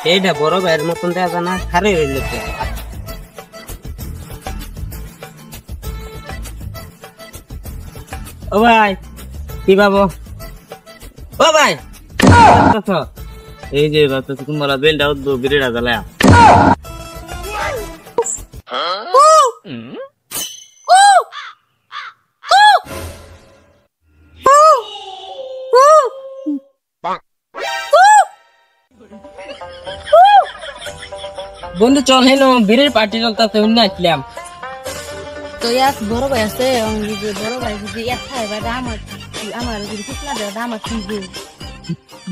এইটা বড় ভাইয়ের মতন দেয়া জানা খারে হইলো তো। ও ভাই কি বাবু? ও ভাই এই যে তোমার বেলটা উদ্দো বিরেটা জ্বালায়া বন্ধু চল হেন বীরের পার্টি চলতে আসলাম তো ইয়াত বড় ভাই আছে বড় ভাই যদি এক খাই বা আমার যদি কিতনা দেয় আমার কিনবো।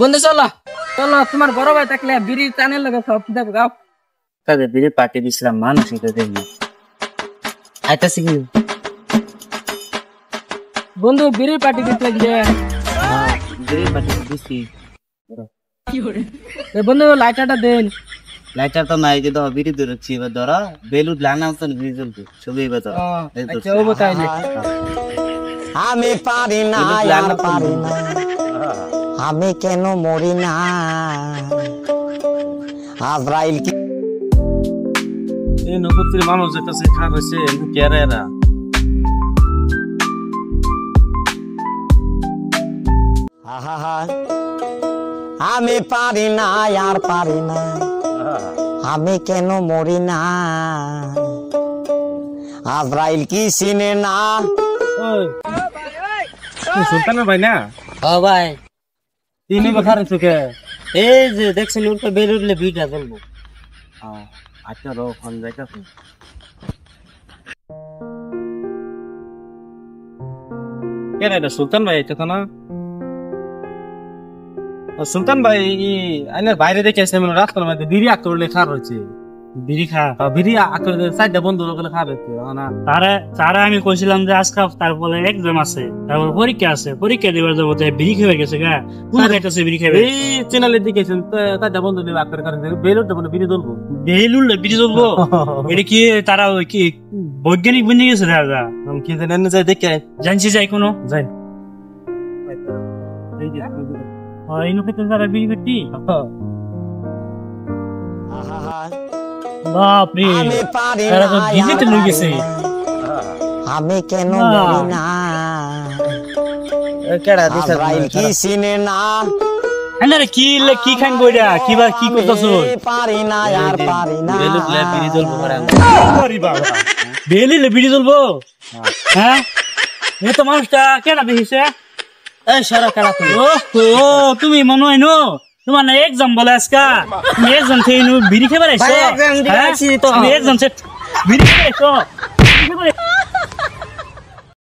বন্ধু চলো চলো তোমার বড় ভাই থাকলে বিড়ি টানের লগে সব দেব গাও তাদের বিড়ির পার্টি দিছিলাম মানুষ এটা দেখি আইতাছি কি বন্ধু বিড়ির পার্টি দিতে গিয়ে বিড়ির পার্টি দিছি বন্ধু লাইটারটা দেন লাইটার তো নাই যে ধর বিড়ি ধরছি এবার ধরা বেলুদ লানা মতন বিড়ি জ্বলবে ছবি এবার ধর আচ্ছা ও বতাইলে আমি পারি না আর পারি না আমি কেন মরি না আজরাইল কি এই নবুত্রী মানুষ যেটা খারাপ হয়েছে কেরে না আমি পারি না আর পারি না আমি কেন মরি না আজরাইল কি চিনে না সুলতানের ভাই না? ও ভাই তিনি খারাপ চোখে এই যে দেখছেন উল্টো বের উঠলে বিটা জ্বলবো আচ্ছা রো ফোন যাইতাছে কেন এটা সুলতান ভাই এটা না সুলতান ভাই আইনের বাইরে দেখে আসছে মানে রাস্তার মধ্যে বিড়ি আঁক করলে খারাপ হয়েছে বিড়ি বিড়ি আঁক করে চারটা বন্ধু করলে খারাপ হয়েছে তারা আমি কইছিলাম যে আজকে তারপরে এক্সাম আছে তারপর পরীক্ষা আছে পরীক্ষা দিবার যাবো বিড়ি খেয়ে গেছে গা কোন খাইতেছে বিড়ি খেয়ে এই চ্যানেলে দেখেছেন চারটা বন্ধু নিয়ে আঁক করে বেলুনটা মানে বিড়ি জ্বলবো বিড়ি জ্বলবো এটা কি তারা কি বৈজ্ঞানিক বনে গেছে দাদা কি জানেন যাই দেখে জানছি যাই কোনো যাই তারা বিড়ি করতি বাপরে আমি পারি তারা তো ডিজিটে লই গেছে আমি কেন মরি না কেডা দিছে আজরাইল কি চিনে না আরে কি খান বইরা কি করতেছো পারি না আর পারি না বেলুদলে বিড়ি জ্বলবো করে আরে বাবা বেলিলে বিড়ি জ্বলবো হ্যাঁ এ তো মানুষটা কেডা দেখিছে এই সারা কেডা তুমি ও তুমি মনে হয় নো তোমার না এক্সাম বলে আজকা তুমি এক্সাম থেকে বিড়ি খেয়ে বেড়াইছো ভাই এক্সাম দিয়ে আইছি তো তুমি এক্সাম বিড়ি খেয়ে বেড়াইছো